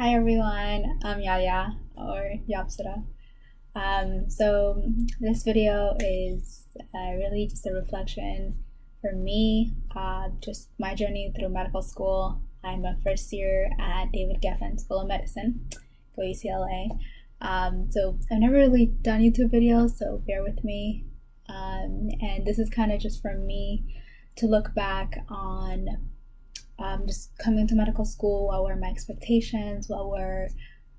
Hi everyone, I'm Yaya or Yapsara. So this video is really just a reflection for me, just my journey through medical school. I'm a first year at David Geffen School of Medicine, go UCLA. So I've never really done YouTube videos, so bear with me. And this is kind of just for me to look back on just coming to medical school. What were my expectations? What were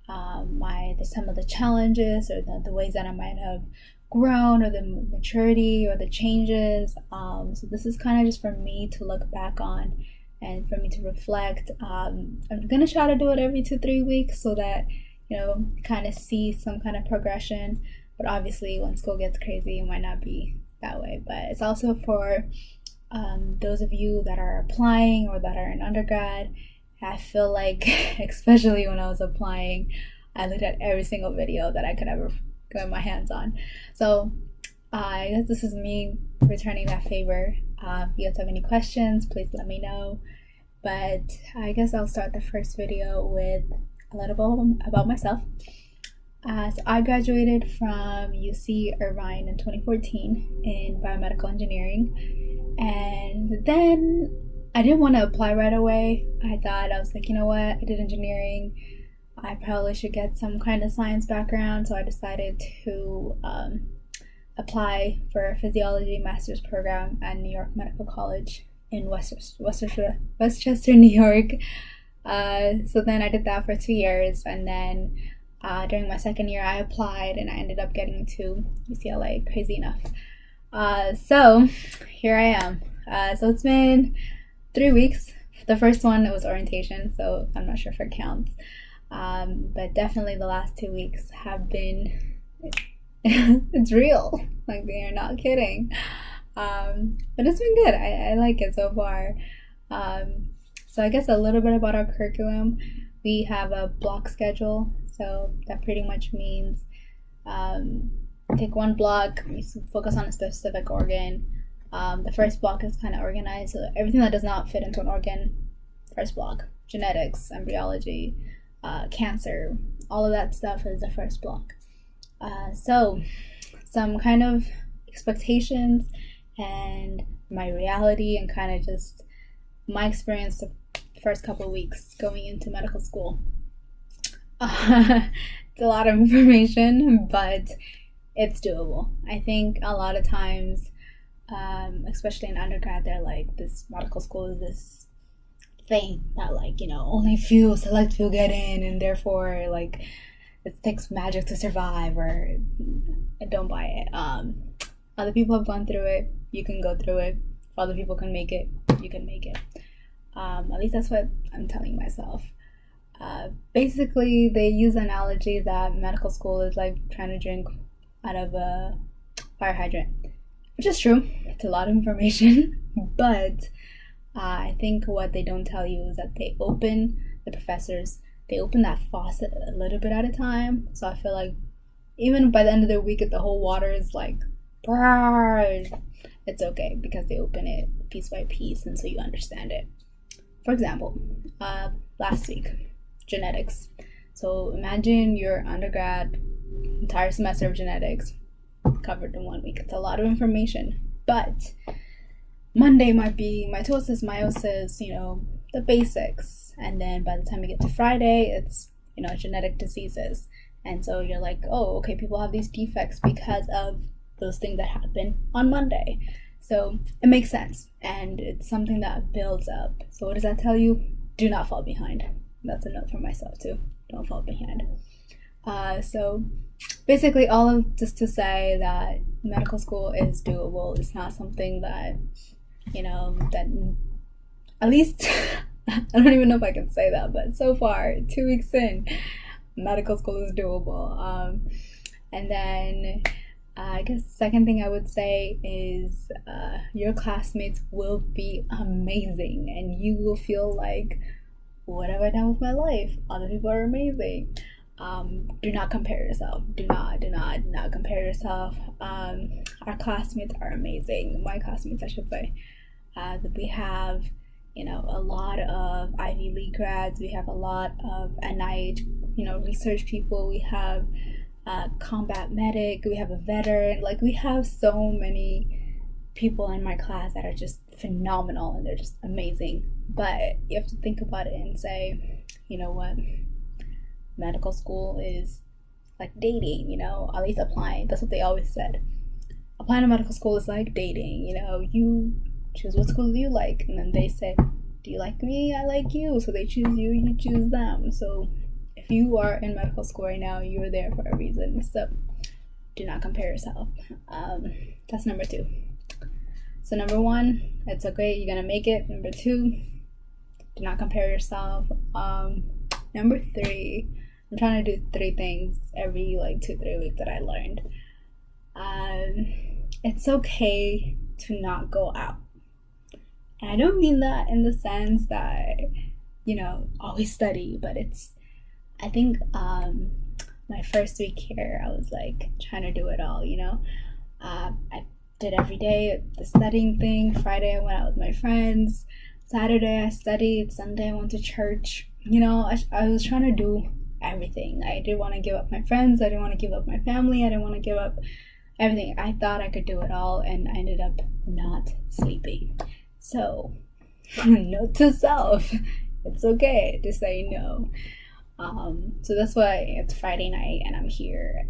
some of the challenges or the ways that I might have grown, or the maturity or the changes. So this is kind of just for me to look back on and for me to reflect. I'm gonna try to do it every 2-3 weeks so that kind of see some kind of progression. But obviously, when school gets crazy, it might not be that way. But it's also for those of you that are applying or that are in undergrad. I feel like, especially when I was applying, I looked at every single video that I could ever get my hands on. So I guess this is me returning that favor. If you guys have any questions, please let me know. But I guess I'll start the first video with a little bit about myself. So I graduated from UC Irvine in 2014 in biomedical engineering, and then I didn't want to apply right away. I was like, you know what, I did engineering, I probably should get some kind of science background, so I decided to apply for a physiology master's program at New York Medical College in Westchester, New York. So then I did that for 2 years, and then during my second year I applied and I ended up getting to UCLA, crazy enough. So here I am. So it's been 3 weeks. The first one, it was orientation, so I'm not sure if it counts. But definitely the last 2 weeks have been, it's real. Like, they are not kidding. But it's been good. I like it so far. So I guess a little bit about our curriculum. We have a block schedule, so that pretty much means take one block, we focus on a specific organ. The first block is kind of organized, so everything that does not fit into an organ, first block. Genetics, embryology, cancer, all of that stuff is the first block. So some kind of expectations and my reality, and kind of just my experience the first couple of weeks going into medical school. It's a lot of information, but it's doable. I think a lot of times, especially in undergrad, they're like, this medical school is this thing that, like, only few select few get in, and therefore, like, it takes magic to survive, or I don't buy it. Other people have gone through it, you can go through it. If other people can make it, you can make it. At least that's what I'm telling myself. Basically, they use the analogy that medical school is like trying to drink out of a fire hydrant, which is true. It's a lot of information, but I think what they don't tell you is that they open that faucet a little bit at a time. So I feel like even by the end of the week, if the whole water is like, it's okay, because they open it piece by piece, and so you understand it. For example, last week, genetics. So imagine your undergrad, entire semester of genetics covered in 1 week. It's a lot of information. But Monday might be mitosis, meiosis, the basics. And then by the time you get to Friday, it's, genetic diseases. And so you're like, oh, okay, people have these defects because of those things that happen on Monday. So it makes sense, and it's something that builds up. So what does that tell you? Do not fall behind. That's a note for myself too. Don't fall behind. So basically, all of just to say that medical school is doable. It's not something that, that, at least, I don't even know if I can say that, but so far, 2 weeks in, medical school is doable. And then I guess the second thing I would say is your classmates will be amazing, and you will feel like, what have I done with my life? Other people are amazing. Do not compare yourself. Do not compare yourself. Our classmates are amazing. My classmates, I should say. We have a lot of Ivy League grads. We have a lot of NIH, research people. We have a combat medic. We have a veteran. Like, we have so many people in my class that are just phenomenal, and they're just amazing. But you have to think about it and say, you know what? Medical school is like dating, at least applying. That's what they always said. Applying to medical school is like dating. You choose what school you like, and then they say, do you like me? I like you. So they choose you, you choose them. So if you are in medical school right now, you're there for a reason. So do not compare yourself. That's number 2. So number 1, it's okay, you're gonna make it. Number 2, do not compare yourself. Number 3, I'm trying to do 3 things every 2-3 weeks that I learned. It's okay to not go out. And I don't mean that in the sense that, always study, but I think my first week here, I was trying to do it all, I did every day the studying thing. Friday I went out with my friends. Saturday I studied. Sunday I went to church. I was trying to do everything. I didn't want to give up my friends. I didn't want to give up my family. I didn't want to give up everything. I thought I could do it all, and I ended up not sleeping. So, note to self, it's okay to say no. So that's why it's Friday night and I'm here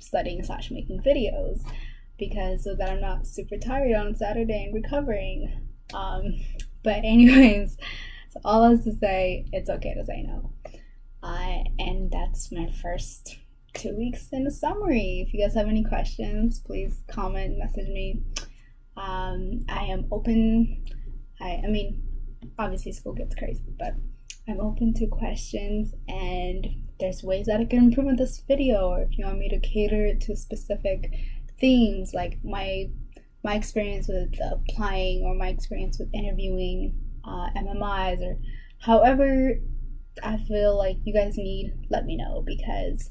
studying / making videos, because so that I'm not super tired on Saturday and recovering. But anyways, so all is to say, it's okay to say no. And that's my first 2 weeks in a summary. If you guys have any questions, please comment, message me. I am open. I mean, obviously school gets crazy, but I'm open to questions, and there's ways that I can improve in this video, or if you want me to cater it to specific themes, like my experience with applying, or my experience with interviewing MMIs, or however I feel like you guys need, let me know, because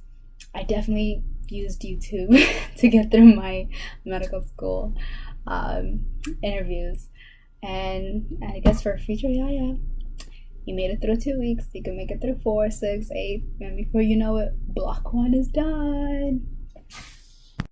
I definitely used YouTube to get through my medical school interviews. And I guess for future Yaya, you made it through 2 weeks, you can make it through 4, 6, 8, and before you know it, block 1 is done.